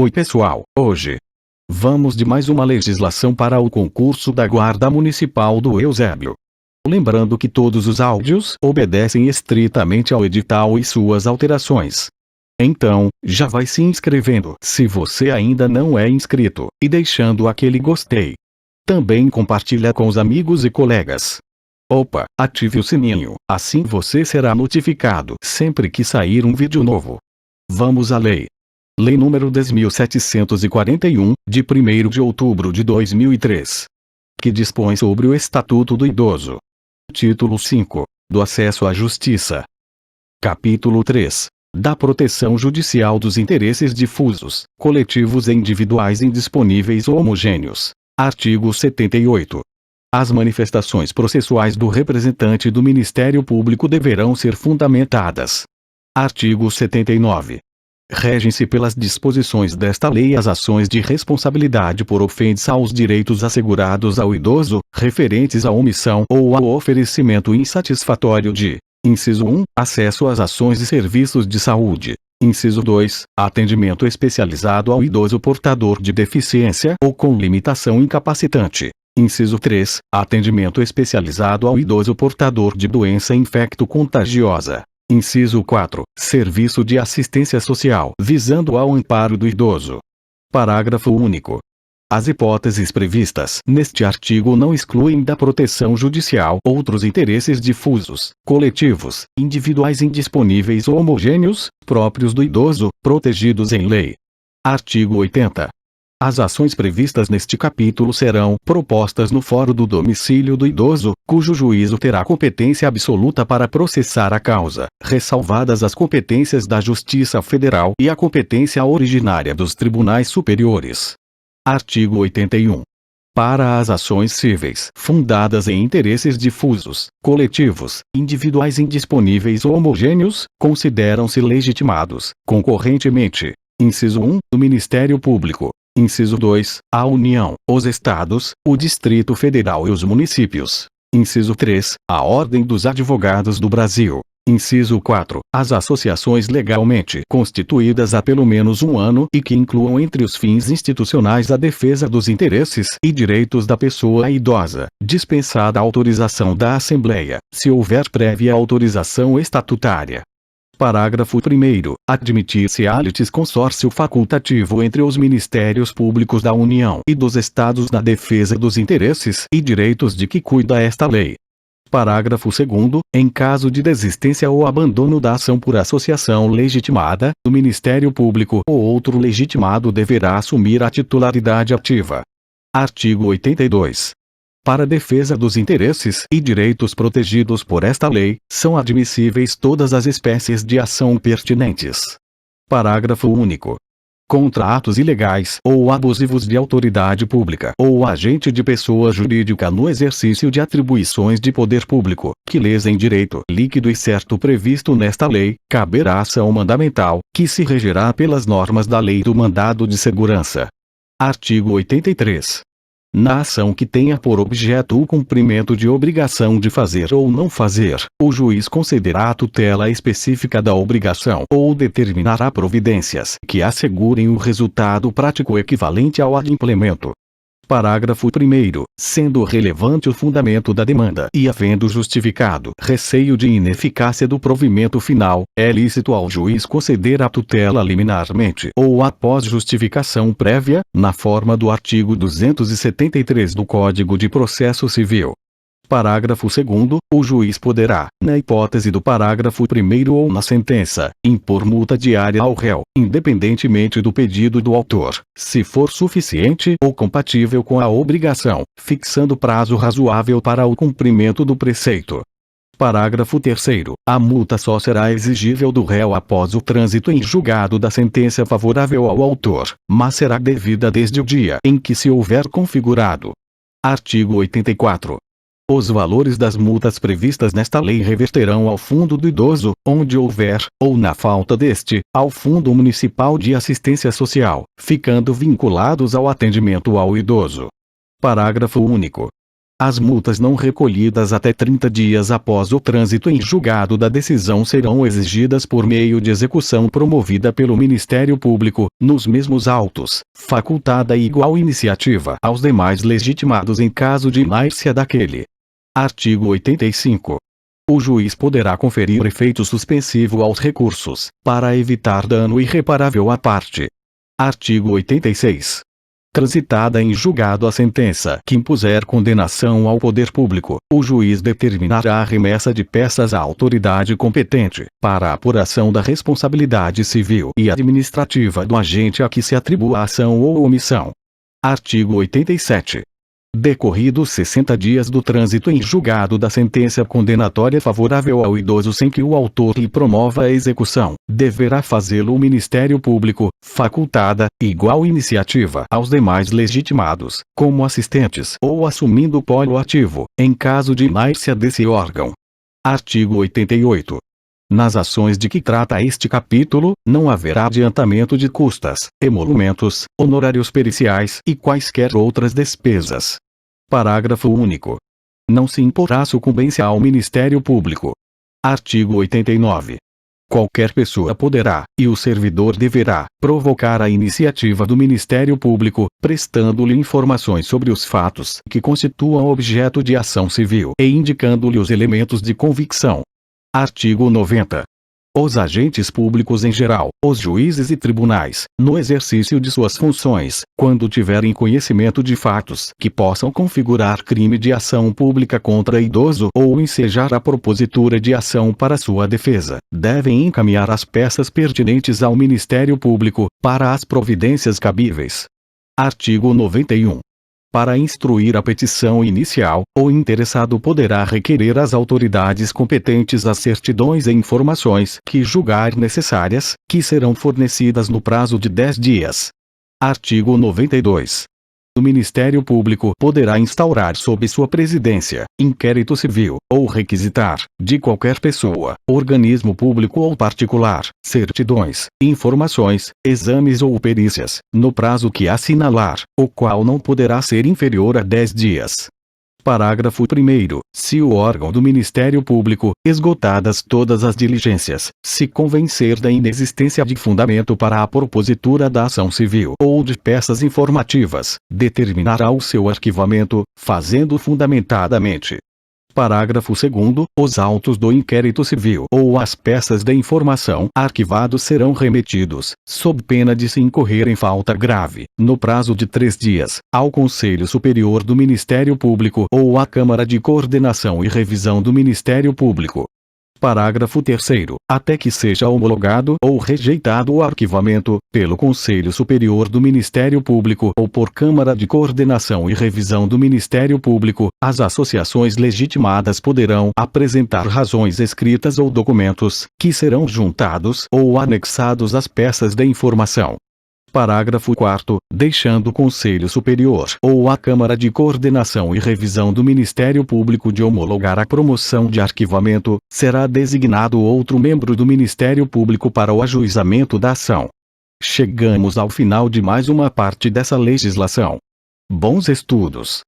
Oi pessoal, hoje vamos de mais uma legislação para o concurso da Guarda Municipal do Eusébio. Lembrando que todos os áudios obedecem estritamente ao edital e suas alterações. Então, já vai se inscrevendo se você ainda não é inscrito, e deixando aquele gostei. Também compartilha com os amigos e colegas. Opa, ative o sininho, assim você será notificado sempre que sair um vídeo novo. Vamos à lei. Lei número 10.741, de 1º de outubro de 2003. Que dispõe sobre o Estatuto do Idoso. Título 5. Do acesso à justiça. Capítulo 3. Da proteção judicial dos interesses difusos, coletivos e individuais indisponíveis ou homogêneos. Artigo 78. As manifestações processuais do representante do Ministério Público deverão ser fundamentadas. Artigo 79. Regem-se pelas disposições desta lei as ações de responsabilidade por ofensa aos direitos assegurados ao idoso, referentes à omissão ou ao oferecimento insatisfatório de: inciso 1, acesso às ações e serviços de saúde. Inciso 2, atendimento especializado ao idoso portador de deficiência ou com limitação incapacitante. Inciso 3, atendimento especializado ao idoso portador de doença infecto-contagiosa. Inciso 4, serviço de assistência social visando ao amparo do idoso. Parágrafo único. As hipóteses previstas neste artigo não excluem da proteção judicial outros interesses difusos, coletivos, individuais indisponíveis ou homogêneos, próprios do idoso, protegidos em lei. Artigo 80. As ações previstas neste capítulo serão propostas no fórum do domicílio do idoso, cujo juízo terá competência absoluta para processar a causa, ressalvadas as competências da Justiça Federal e a competência originária dos tribunais superiores. Artigo 81. Para as ações cíveis fundadas em interesses difusos, coletivos, individuais indisponíveis ou homogêneos, consideram-se legitimados, concorrentemente: inciso 1, do Ministério Público. Inciso 2, a União, os Estados, o Distrito Federal e os municípios. Inciso 3, a Ordem dos Advogados do Brasil. Inciso 4, as associações legalmente constituídas há pelo menos um ano e que incluam entre os fins institucionais a defesa dos interesses e direitos da pessoa idosa, dispensada a autorização da Assembleia, se houver prévia autorização estatutária. Parágrafo 1º. Admitir-se-á litisconsórcio facultativo entre os Ministérios Públicos da União e dos Estados na defesa dos interesses e direitos de que cuida esta lei. Parágrafo 2º. Em caso de desistência ou abandono da ação por associação legitimada, o Ministério Público ou outro legitimado deverá assumir a titularidade ativa. Artigo 82. Para a defesa dos interesses e direitos protegidos por esta lei, são admissíveis todas as espécies de ação pertinentes. Parágrafo único. Contra atos ilegais ou abusivos de autoridade pública ou agente de pessoa jurídica no exercício de atribuições de poder público, que lesem direito líquido e certo previsto nesta lei, caberá ação mandamental, que se regerá pelas normas da Lei do Mandado de Segurança. Artigo 83. Na ação que tenha por objeto o cumprimento de obrigação de fazer ou não fazer, o juiz concederá a tutela específica da obrigação ou determinará providências que assegurem o resultado prático equivalente ao adimplemento. Parágrafo 1º. Sendo relevante o fundamento da demanda e havendo justificado receio de ineficácia do provimento final, é lícito ao juiz conceder a tutela liminarmente ou após justificação prévia, na forma do artigo 273 do Código de Processo Civil. Parágrafo 2º. O juiz poderá, na hipótese do parágrafo 1º ou na sentença, impor multa diária ao réu, independentemente do pedido do autor, se for suficiente ou compatível com a obrigação, fixando prazo razoável para o cumprimento do preceito. Parágrafo 3º. A multa só será exigível do réu após o trânsito em julgado da sentença favorável ao autor, mas será devida desde o dia em que se houver configurado. Artigo 84. Os valores das multas previstas nesta lei reverterão ao Fundo do Idoso, onde houver, ou na falta deste, ao Fundo Municipal de Assistência Social, ficando vinculados ao atendimento ao idoso. Parágrafo único. As multas não recolhidas até 30 dias após o trânsito em julgado da decisão serão exigidas por meio de execução promovida pelo Ministério Público, nos mesmos autos, facultada igual iniciativa aos demais legitimados em caso de inércia daquele. Artigo 85. O juiz poderá conferir efeito suspensivo aos recursos, para evitar dano irreparável à parte. Artigo 86. Transitada em julgado a sentença que impuser condenação ao poder público, o juiz determinará a remessa de peças à autoridade competente, para a apuração da responsabilidade civil e administrativa do agente a que se atribua a ação ou omissão. Artigo 87. Decorridos 60 dias do trânsito em julgado da sentença condenatória favorável ao idoso sem que o autor lhe promova a execução, deverá fazê-lo o Ministério Público, facultada igual iniciativa aos demais legitimados, como assistentes ou assumindo polo ativo, em caso de inércia desse órgão. Artigo 88. Nas ações de que trata este capítulo, não haverá adiantamento de custas, emolumentos, honorários periciais e quaisquer outras despesas. Parágrafo único. Não se imporá sucumbência ao Ministério Público. Artigo 89. Qualquer pessoa poderá, e o servidor deverá, provocar a iniciativa do Ministério Público, prestando-lhe informações sobre os fatos que constituam objeto de ação civil e indicando-lhe os elementos de convicção. Artigo 90. Os agentes públicos em geral, os juízes e tribunais, no exercício de suas funções, quando tiverem conhecimento de fatos que possam configurar crime de ação pública contra idoso ou ensejar a propositura de ação para sua defesa, devem encaminhar as peças pertinentes ao Ministério Público, para as providências cabíveis. Artigo 91. Para instruir a petição inicial, o interessado poderá requerer às autoridades competentes as certidões e informações que julgar necessárias, que serão fornecidas no prazo de 10 dias. Artigo 92. O Ministério Público poderá instaurar sob sua presidência, inquérito civil, ou requisitar, de qualquer pessoa, organismo público ou particular, certidões, informações, exames ou perícias, no prazo que assinalar, o qual não poderá ser inferior a 10 dias. Parágrafo 1º. Se o órgão do Ministério Público, esgotadas todas as diligências, se convencer da inexistência de fundamento para a propositura da ação civil ou de peças informativas, determinará o seu arquivamento, fazendo fundamentadamente. Parágrafo 2º. Os autos do inquérito civil ou as peças de informação arquivados serão remetidos, sob pena de se incorrer em falta grave, no prazo de 3 dias, ao Conselho Superior do Ministério Público ou à Câmara de Coordenação e Revisão do Ministério Público. Parágrafo 3º. Até que seja homologado ou rejeitado o arquivamento, pelo Conselho Superior do Ministério Público ou por Câmara de Coordenação e Revisão do Ministério Público, as associações legitimadas poderão apresentar razões escritas ou documentos, que serão juntados ou anexados às peças de informação. Parágrafo 4º. Deixando o Conselho Superior ou a Câmara de Coordenação e Revisão do Ministério Público de homologar a promoção de arquivamento, será designado outro membro do Ministério Público para o ajuizamento da ação. Chegamos ao final de mais uma parte dessa legislação. Bons estudos!